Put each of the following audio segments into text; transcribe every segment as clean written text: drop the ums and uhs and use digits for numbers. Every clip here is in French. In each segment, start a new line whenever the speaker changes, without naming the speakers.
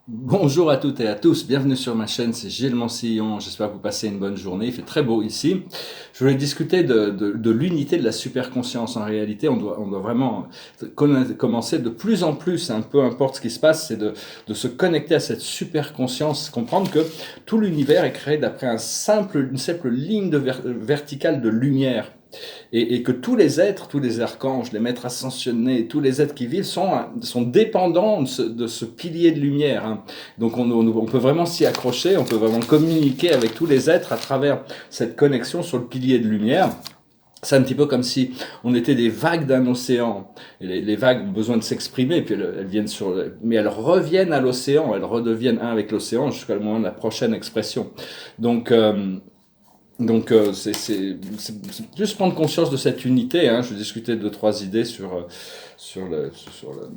Bonjour à toutes et à tous, bienvenue sur ma chaîne, c'est Gilles Mansillon, j'espère que vous passez une bonne journée, il fait très beau ici. Je voulais discuter de l'unité de la superconscience. En réalité, on doit vraiment commencer de plus en plus, hein, peu importe ce qui se passe, c'est de se connecter à cette superconscience, comprendre que tout l'univers est créé d'après une simple ligne verticale de lumière. Et que tous les êtres, tous les archanges, les maîtres ascensionnés, tous les êtres qui vivent sont dépendants de ce pilier de lumière, hein. Donc on peut vraiment s'y accrocher, on peut vraiment communiquer avec tous les êtres à travers cette connexion sur le pilier de lumière. C'est un petit peu comme si on était des vagues d'un océan. Et les vagues ont besoin de s'exprimer, puis elles viennent mais elles reviennent à l'océan, elles redeviennent un avec l'océan jusqu'au moment de la prochaine expression. Donc, c'est juste prendre conscience de cette unité, hein. Je vais discuter de trois idées sur le, sur le,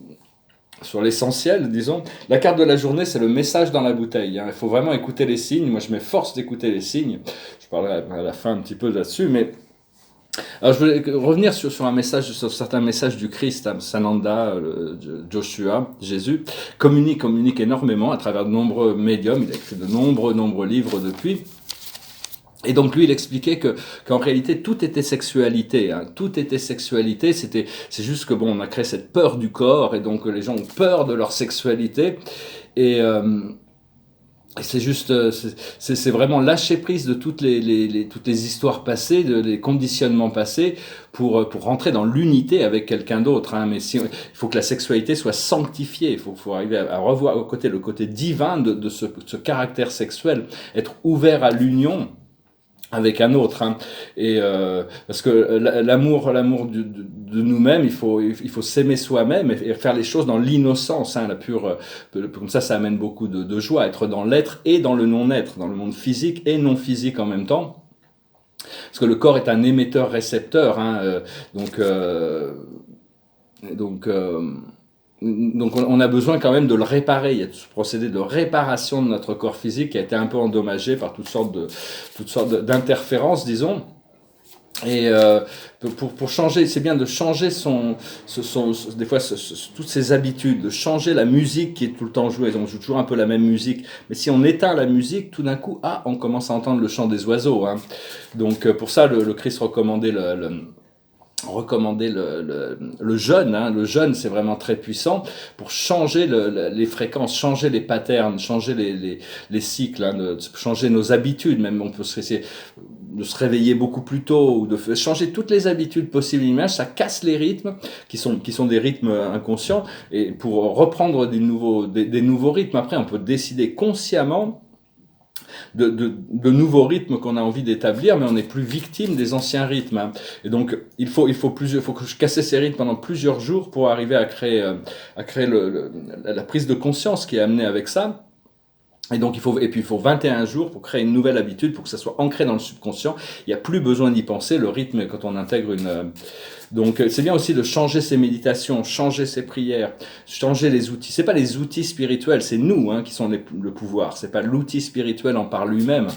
sur l'essentiel, disons. La carte de la journée, c'est le message dans la bouteille, hein. Il faut vraiment écouter les signes. Moi, je m'efforce d'écouter les signes. Je parlerai à la fin un petit peu là-dessus, mais alors, je voulais revenir sur certains messages du Christ, hein. Sananda, Joshua, Jésus, communique énormément à travers de nombreux médiums. Il a écrit de nombreux livres depuis. Et donc lui, il expliquait qu'en réalité tout était sexualité, hein. Tout était sexualité. C'est juste que bon, on a créé cette peur du corps et donc les gens ont peur de leur sexualité. Et, c'est juste, c'est vraiment lâcher prise de toutes les histoires passées, des conditionnements passés, pour rentrer dans l'unité avec quelqu'un d'autre, hein. Mais il faut que la sexualité soit sanctifiée. Il faut arriver à revoir le côté divin de ce caractère sexuel, être ouvert à l'union avec un autre, hein. Et parce que l'amour de nous-mêmes, il faut s'aimer soi-même et faire les choses dans l'innocence, hein, la pure. Comme ça amène beaucoup de joie, être dans l'être et dans le non-être, dans le monde physique et non physique en même temps. Parce que le corps est un émetteur-récepteur, hein, donc euh, donc donc on a besoin quand même de le réparer. Il y a ce procédé de réparation de notre corps physique qui a été un peu endommagé par d'interférences, disons. Et pour changer, c'est bien de changer des fois toutes ses habitudes, de changer la musique qui est tout le temps jouée. On joue toujours un peu la même musique, mais si on éteint la musique, tout d'un coup, on commence à entendre le chant des oiseaux, hein. Donc pour ça, le Christ recommandait le jeûne, hein. Le jeûne, c'est vraiment très puissant pour changer les fréquences, changer les patterns, changer les cycles, hein, changer nos habitudes. Même on peut essayer de se réveiller beaucoup plus tôt ou de changer toutes les habitudes possibles et imaginables. Ça casse les rythmes qui sont des rythmes inconscients, et pour reprendre des nouveaux rythmes, après on peut décider consciemment de nouveaux rythmes qu'on a envie d'établir, mais on n'est plus victime des anciens rythmes, hein. Et donc, il faut que je casse ces rythmes pendant plusieurs jours pour arriver à créer la prise de conscience qui est amenée avec ça. Et puis il faut 21 jours pour créer une nouvelle habitude, pour que ça soit ancré dans le subconscient. Il n'y a plus besoin d'y penser. Le rythme, quand on intègre donc c'est bien aussi de changer ses méditations, changer ses prières, changer les outils. C'est pas les outils spirituels, c'est nous, hein, qui sont le pouvoir. C'est pas l'outil spirituel en par lui-même.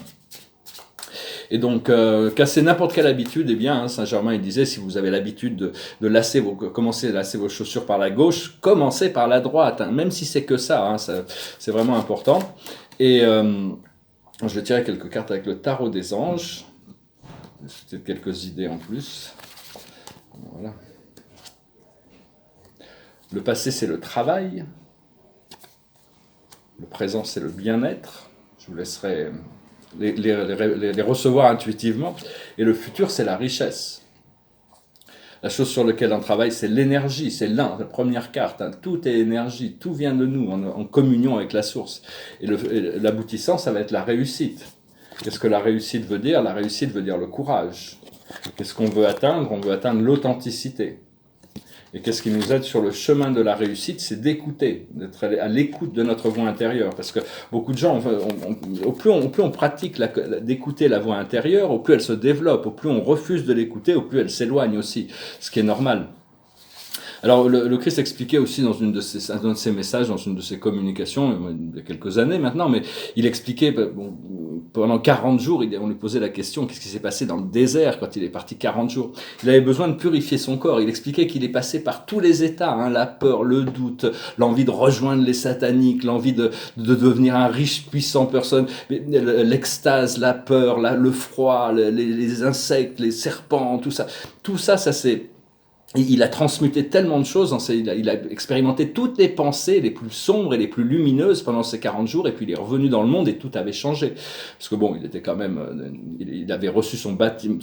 Et donc, casser n'importe quelle habitude, eh bien, hein, Saint-Germain, il disait, si vous avez l'habitude commencer à lasser vos chaussures par la gauche, commencez par la droite, hein, même si c'est que ça, hein, c'est vraiment important. Et je vais tirer quelques cartes avec le tarot des anges. Peut-être quelques idées en plus. Voilà. Le passé, c'est le travail. Le présent, c'est le bien-être. Je vous laisserai les recevoir intuitivement. Et le futur, c'est la richesse. La chose sur laquelle on travaille, c'est l'énergie, c'est la première carte, hein. Tout est énergie, tout vient de nous, en communion avec la source. Et l'aboutissant, ça va être la réussite. Qu'est-ce que la réussite veut dire? La réussite veut dire le courage. Qu'est-ce qu'on veut atteindre? On veut atteindre l'authenticité. Et qu'est-ce qui nous aide sur le chemin de la réussite? C'est d'écouter, d'être à l'écoute de notre voix intérieure. Parce que beaucoup de gens, au plus on pratique d'écouter la voix intérieure, au plus elle se développe, au plus on refuse de l'écouter, au plus elle s'éloigne aussi, ce qui est normal. Alors, le Christ expliquait aussi dans un de ses messages, dans une de ses communications, il y a quelques années maintenant, mais il expliquait, bon, pendant 40 jours, on lui posait la question, qu'est-ce qui s'est passé dans le désert quand il est parti 40 jours? Il avait besoin de purifier son corps. Il expliquait qu'il est passé par tous les états, hein, la peur, le doute, l'envie de rejoindre les sataniques, l'envie de devenir un riche, puissant personne, l'extase, la peur, le froid, les insectes, les serpents, tout ça. Tout ça, ça c'est... Il a transmuté tellement de choses, il a expérimenté toutes les pensées les plus sombres et les plus lumineuses pendant ces 40 jours, et puis il est revenu dans le monde et tout avait changé. Parce que bon, il était quand même, il avait reçu son baptême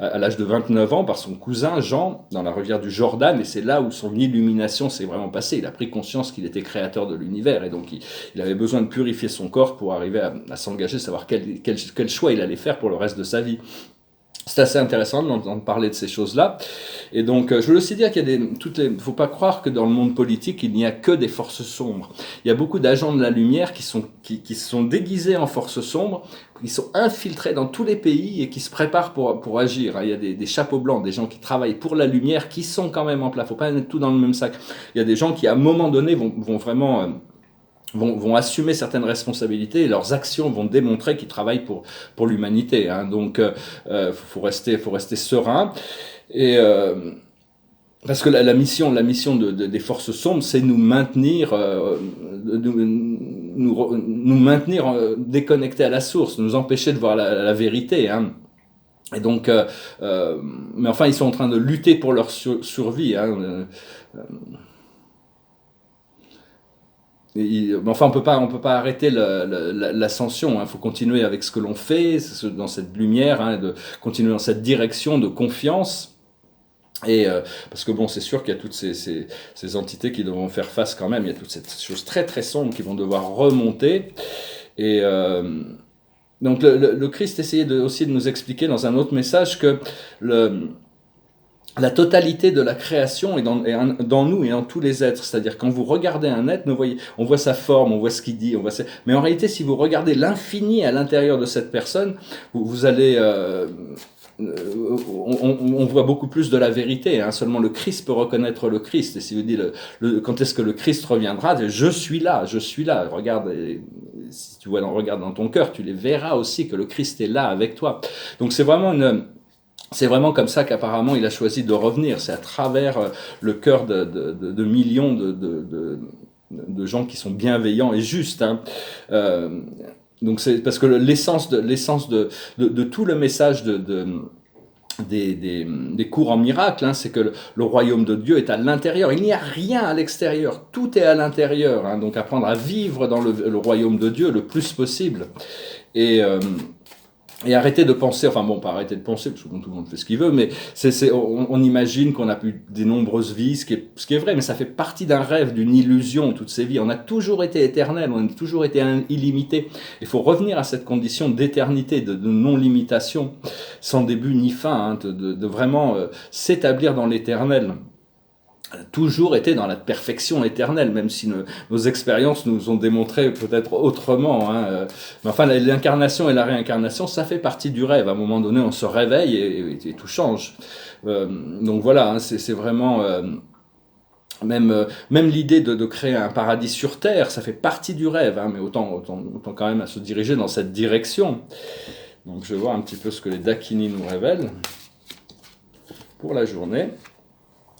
à l'âge de 29 ans par son cousin Jean, dans la rivière du Jordan, et c'est là où son illumination s'est vraiment passée. Il a pris conscience qu'il était créateur de l'univers, et donc il avait besoin de purifier son corps pour arriver à s'engager, savoir quel choix il allait faire pour le reste de sa vie. C'est assez intéressant d'entendre parler de ces choses-là. Et donc, je veux aussi dire qu'il y a faut pas croire que dans le monde politique, il n'y a que des forces sombres. Il y a beaucoup d'agents de la lumière qui sont déguisés en forces sombres, qui sont infiltrés dans tous les pays et qui se préparent pour agir. Il y a des chapeaux blancs, des gens qui travaillent pour la lumière, qui sont quand même en place. Faut pas mettre tout dans le même sac. Il y a des gens qui, à un moment donné, vont vraiment... vont assumer certaines responsabilités et leurs actions vont démontrer qu'ils travaillent pour l'humanité. Hein. Donc, faut rester serein. Et parce que la mission des forces sombres, c'est nous maintenir, nous maintenir déconnectés à la source, nous empêcher de voir la vérité. Hein. Et donc, mais enfin, ils sont en train de lutter pour leur survie. Hein. Enfin, on peut pas arrêter l'ascension. Il faut continuer avec ce que l'on fait, dans cette lumière, hein, de continuer dans cette direction de confiance. Et parce que bon, c'est sûr qu'il y a toutes ces entités qui devront faire face quand même. Il y a toutes ces choses très très sombres qui vont devoir remonter. Et donc le Christ essayait aussi de nous expliquer dans un autre message que la totalité de la création est dans nous et dans tous les êtres. C'est-à-dire, quand vous regardez un être, on voit sa forme, on voit ce qu'il dit, mais en réalité, si vous regardez l'infini à l'intérieur de cette personne, vous allez... on voit beaucoup plus de la vérité. Hein. Seulement le Christ peut reconnaître le Christ. Et si vous dites, quand est-ce que le Christ reviendra, je suis là. Regarde, si tu regardes dans ton cœur, tu les verras aussi que le Christ est là avec toi. Donc c'est vraiment comme ça qu'apparemment il a choisi de revenir. C'est à travers le cœur de millions de gens qui sont bienveillants et justes. Hein. Donc c'est parce que l'essence de tout le message des cours en miracle, hein, c'est que le royaume de Dieu est à l'intérieur. Il n'y a rien à l'extérieur. Tout est à l'intérieur. Hein. Donc apprendre à vivre dans le royaume de Dieu le plus possible. Et arrêter de penser, enfin bon, pas arrêter de penser, parce que bon, tout le monde fait ce qu'il veut, mais on imagine qu'on a eu des nombreuses vies, ce qui est vrai, mais ça fait partie d'un rêve, d'une illusion, toutes ces vies. On a toujours été éternel, on a toujours été illimité. Il faut revenir à cette condition d'éternité, de non-limitation, sans début ni fin, hein, de vraiment s'établir dans l'éternel. Toujours été dans la perfection éternelle, même si nos expériences nous ont démontré peut-être autrement. Hein. Mais enfin, l'incarnation et la réincarnation, ça fait partie du rêve. À un moment donné, on se réveille et tout change. Donc voilà, hein, c'est vraiment... Même l'idée de créer un paradis sur Terre, ça fait partie du rêve, hein, mais autant quand même à se diriger dans cette direction. Donc je vais voir un petit peu ce que les Dakini nous révèlent pour la journée.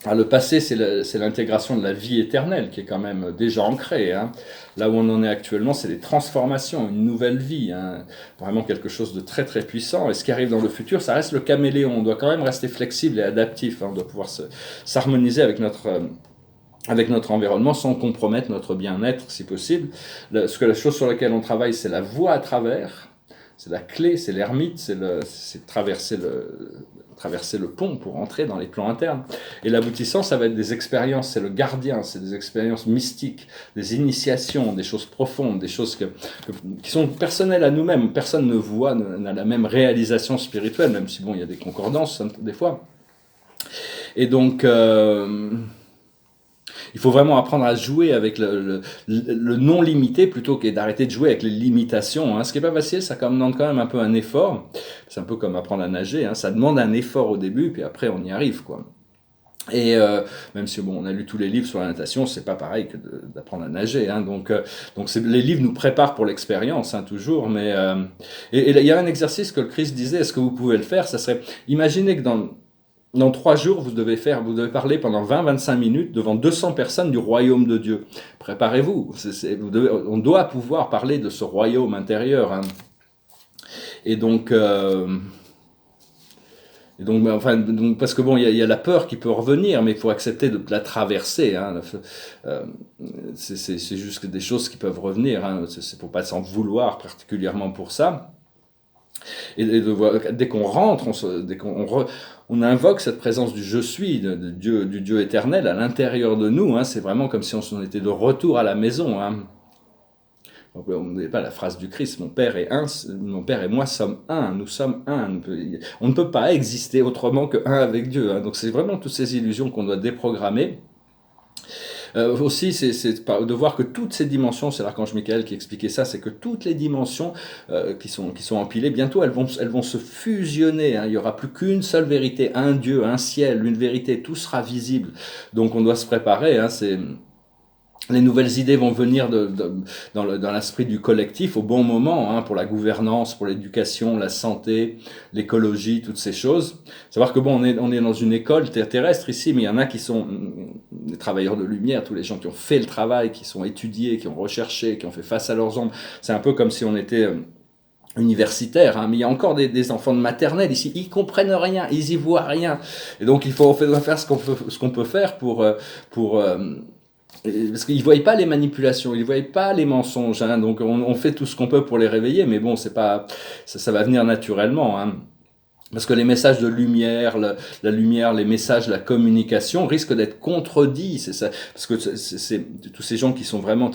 Alors, le passé, c'est l'intégration de la vie éternelle qui est quand même déjà ancrée. Hein. Là où on en est actuellement, c'est les transformations, une nouvelle vie, hein. Vraiment quelque chose de très très puissant. Et ce qui arrive dans le futur, ça reste le caméléon. On doit quand même rester flexible et adaptif. Hein. On doit pouvoir s'harmoniser avec notre environnement sans compromettre notre bien-être si possible. La chose sur laquelle on travaille, c'est la voie à travers. C'est la clé, c'est l'ermite, c'est traverser le pont pour entrer dans les plans internes. Et l'aboutissant, ça va être des expériences, c'est le gardien, c'est des expériences mystiques, des initiations, des choses profondes, des choses qui sont personnelles à nous-mêmes. Personne ne voit, n'a la même réalisation spirituelle, même si bon, il y a des concordances des fois. Et donc... il faut vraiment apprendre à jouer avec le non limité plutôt que d'arrêter de jouer avec les limitations. Hein. Ce qui n'est pas facile, ça demande quand même un peu un effort. C'est un peu comme apprendre à nager. Hein. Ça demande un effort au début, puis après on y arrive, quoi. Et même si bon, on a lu tous les livres sur la natation, c'est pas pareil que d'apprendre à nager. Hein. Donc les livres nous préparent pour l'expérience, hein, toujours. Mais et il y a un exercice que le Christ disait, est-ce que vous pouvez le faire? Ça serait, imaginez que dans 3 jours, vous devez parler pendant 20-25 minutes devant 200 personnes du royaume de Dieu. Préparez-vous. On doit pouvoir parler de ce royaume intérieur. Hein. Et donc, parce que bon, il y a la peur qui peut revenir, mais il faut accepter de la traverser. Hein. C'est juste des choses qui peuvent revenir. Hein. Faut pas s'en vouloir particulièrement pour ça. Dès qu'on rentre, on invoque cette présence du je suis, du Dieu éternel à l'intérieur de nous. Hein. C'est vraiment comme si on était de retour à la maison. Hein. Donc, on n'est pas la phrase du Christ, mon Père et moi sommes un, nous sommes un. On ne peut pas exister autrement que un avec Dieu. Hein. Donc c'est vraiment toutes ces illusions qu'on doit déprogrammer. Aussi, c'est de voir que toutes ces dimensions, c'est l'archange Michael qui expliquait ça, c'est que toutes les dimensions qui sont empilées, bientôt elles vont se fusionner. Hein. Il n'y aura plus qu'une seule vérité, un Dieu, un ciel, une vérité, tout sera visible. Donc on doit se préparer. Hein, les nouvelles idées vont venir dans l'esprit du collectif au bon moment, hein, pour la gouvernance, pour l'éducation, la santé, l'écologie, toutes ces choses. Savoir que bon, on est dans une école terrestre ici, mais il y en a qui sont des travailleurs de lumière, tous les gens qui ont fait le travail, qui sont étudiés, qui ont recherché, qui ont fait face à leurs ombres. C'est un peu comme si on était universitaire, hein, mais il y a encore des enfants de maternelle ici, ils comprennent rien, ils y voient rien. Et donc il faut faire ce qu'on peut faire pour parce qu'ils ne voient pas les manipulations, ils ne voient pas les mensonges, hein, donc on fait tout ce qu'on peut pour les réveiller, mais bon, c'est pas, ça va venir naturellement. Hein. Parce que les messages de lumière, la lumière, les messages, la communication risquent d'être contredits, c'est ça. Parce que c'est tous ces gens qui sont vraiment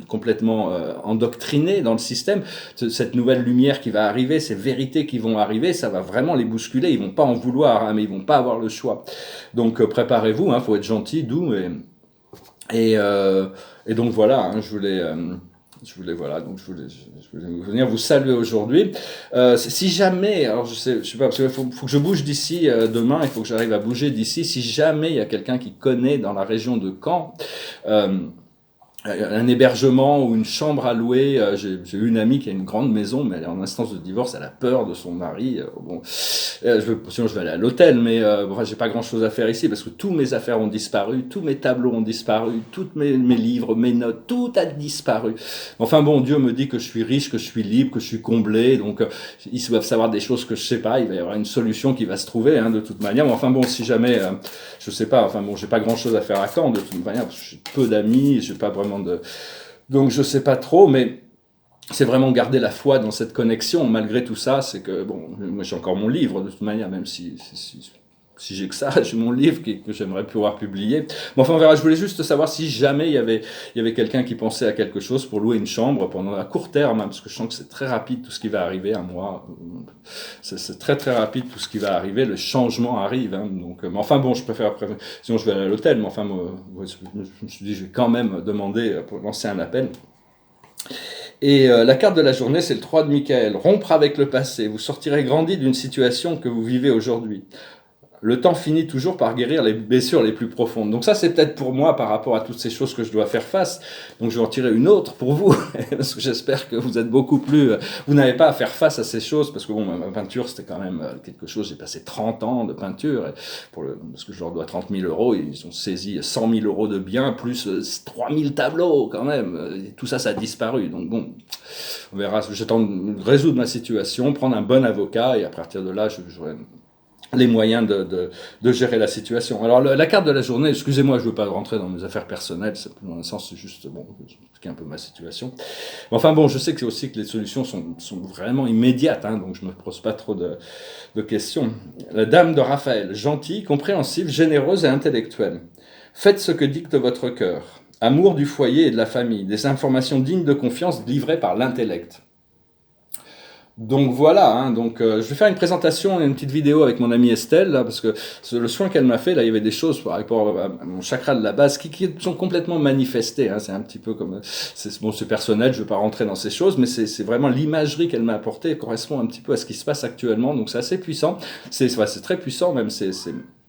complètement endoctrinés dans le système, cette nouvelle lumière qui va arriver, ces vérités qui vont arriver, ça va vraiment les bousculer. Ils vont pas en vouloir, hein, mais ils vont pas avoir le choix. Donc préparez-vous, hein, faut être gentil, doux et donc voilà, hein, je voulais venir vous saluer aujourd'hui. Si jamais, alors je sais pas, parce qu'il faut que je bouge d'ici demain, il faut que j'arrive à bouger d'ici. Si jamais il y a quelqu'un qui connaît dans la région de Caen, un hébergement ou une chambre à louer. J'ai une amie qui a une grande maison, mais elle est en instance de divorce, elle a peur de son mari. Sinon je vais aller à l'hôtel, mais j'ai pas grand chose à faire ici parce que tous mes affaires ont disparu, tous mes tableaux ont disparu, tous mes livres, mes notes, tout a disparu. Enfin bon, Dieu me dit que je suis riche, que je suis libre, que je suis comblé, donc ils doivent savoir des choses que je sais pas, il va y avoir une solution qui va se trouver, hein, de toute manière. Mais enfin bon, si jamais, je sais pas, enfin bon, j'ai pas grand chose à faire à Caen de toute manière, parce que j'ai peu d'amis, j'ai pas vraiment donc je sais pas trop, mais c'est vraiment garder la foi dans cette connexion malgré tout ça. C'est que bon, moi j'ai encore mon livre de toute manière, même si j'ai que ça, j'ai mon livre que j'aimerais pouvoir publier. Mais enfin on verra. Je voulais juste savoir si jamais il y avait quelqu'un qui pensait à quelque chose pour louer une chambre pendant à court terme, hein, parce que je sens que c'est très rapide tout ce qui va arriver. Un mois, c'est très très rapide tout ce qui va arriver. Le changement arrive, hein, donc. Mais enfin bon, je préfère après. Sinon je vais aller à l'hôtel. Mais enfin, je me suis dit, je vais quand même demander pour lancer un appel. Et la carte de la journée, c'est le 3 de Michael. Rompre avec le passé. Vous sortirez grandi d'une situation que vous vivez aujourd'hui. Le temps finit toujours par guérir les blessures les plus profondes. Donc ça, c'est peut-être pour moi par rapport à toutes ces choses que je dois faire face. Donc je vais en tirer une autre pour vous, parce que j'espère que vous êtes beaucoup plus... Vous n'avez pas à faire face à ces choses, parce que bon, ma peinture, c'était quand même quelque chose... J'ai passé 30 ans de peinture, parce que je leur dois 30 000 euros, ils ont saisi 100 000 euros de biens, plus 3 000 tableaux quand même. Et tout ça, ça a disparu. Donc bon, on verra. Je tente de résoudre ma situation, prendre un bon avocat, et à partir de là, j'aurai les moyens de gérer la situation. Alors la carte de la journée, excusez-moi, je ne veux pas rentrer dans mes affaires personnelles, dans un sens c'est juste bon, c'est un peu ma situation. Mais enfin bon, je sais que c'est aussi que les solutions sont vraiment immédiates, hein, donc je me pose pas trop de questions. La dame de Raphaël, gentille, compréhensive, généreuse et intellectuelle. Faites ce que dicte votre cœur. Amour du foyer et de la famille, des informations dignes de confiance livrées par l'intellect. Donc voilà, hein, je vais faire une présentation et une petite vidéo avec mon amie Estelle, là, parce que le soin qu'elle m'a fait, là, il y avait des choses par rapport à mon chakra de la base qui sont complètement manifestées. Hein, c'est un petit peu comme, c'est personnel, je ne veux pas rentrer dans ces choses, mais c'est vraiment l'imagerie qu'elle m'a apportée correspond un petit peu à ce qui se passe actuellement, donc c'est assez puissant. C'est très puissant même.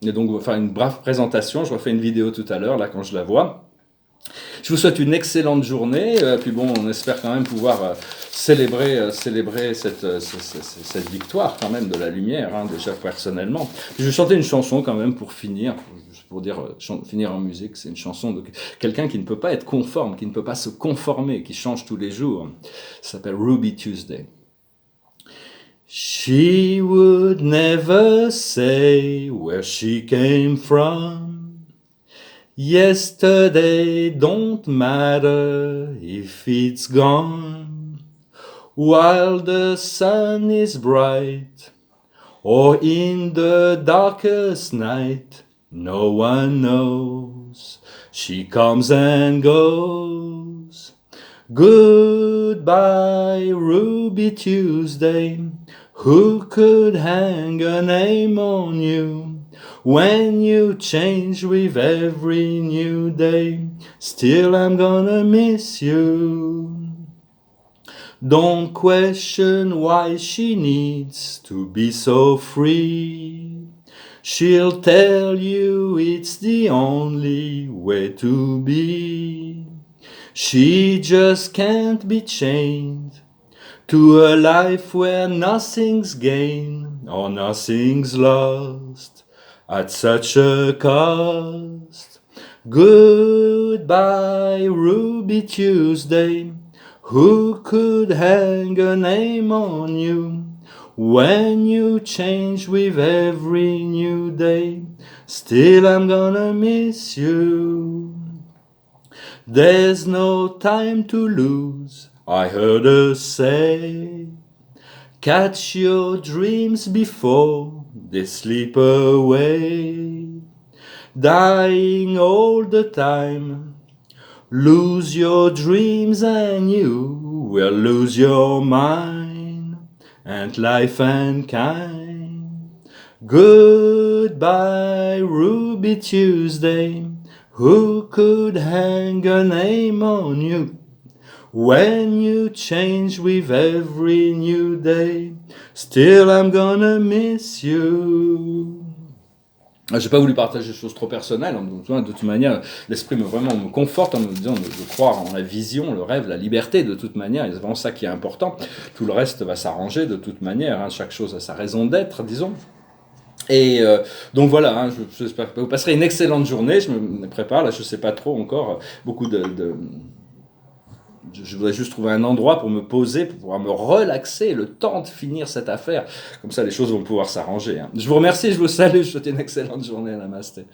Et donc, on va faire une brève présentation. Je refais une vidéo tout à l'heure, là, quand je la vois. Je vous souhaite une excellente journée. Puis bon, on espère quand même pouvoir célébrer cette victoire quand même de la lumière, hein, déjà personnellement. Puis je vais chanter une chanson quand même pour finir, juste pour dire finir en musique. C'est une chanson de quelqu'un qui ne peut pas être conforme, qui ne peut pas se conformer, qui change tous les jours. Ça s'appelle Ruby Tuesday. She would never say where she came from. Yesterday don't matter if it's gone. While the sun is bright, or in the darkest night, no one knows. She comes and goes. Goodbye, Ruby Tuesday. Who could hang a name on you? When you change with every new day, still I'm gonna miss you. Don't question why she needs to be so free. She'll tell you it's the only way to be. She just can't be chained to a life where nothing's gained or nothing's lost at such a cost. Goodbye, Ruby Tuesday. Who could hang a name on you? When you change with every new day, still I'm gonna miss you. There's no time to lose, I heard her say. Catch your dreams before they slip away. Dying all the time, lose your dreams and you will lose your mind and life and kind. Goodbye, Ruby Tuesday. Who could hang a name on you? When you change with every new day, still I'm gonna miss you. J'ai pas voulu partager des choses trop personnelles, hein, de toute manière, l'esprit me conforte en me disant de croire en la vision, le rêve, la liberté, de toute manière, et c'est vraiment ça qui est important. Tout le reste va s'arranger de toute manière, hein, chaque chose a sa raison d'être, disons. Et donc voilà, hein, j'espère que vous passerez une excellente journée, je me prépare, là je sais pas trop encore, je voudrais juste trouver un endroit pour me poser, pour pouvoir me relaxer, le temps de finir cette affaire. Comme ça, les choses vont pouvoir s'arranger, hein. Je vous remercie, je vous salue, je vous souhaite une excellente journée. Namasté.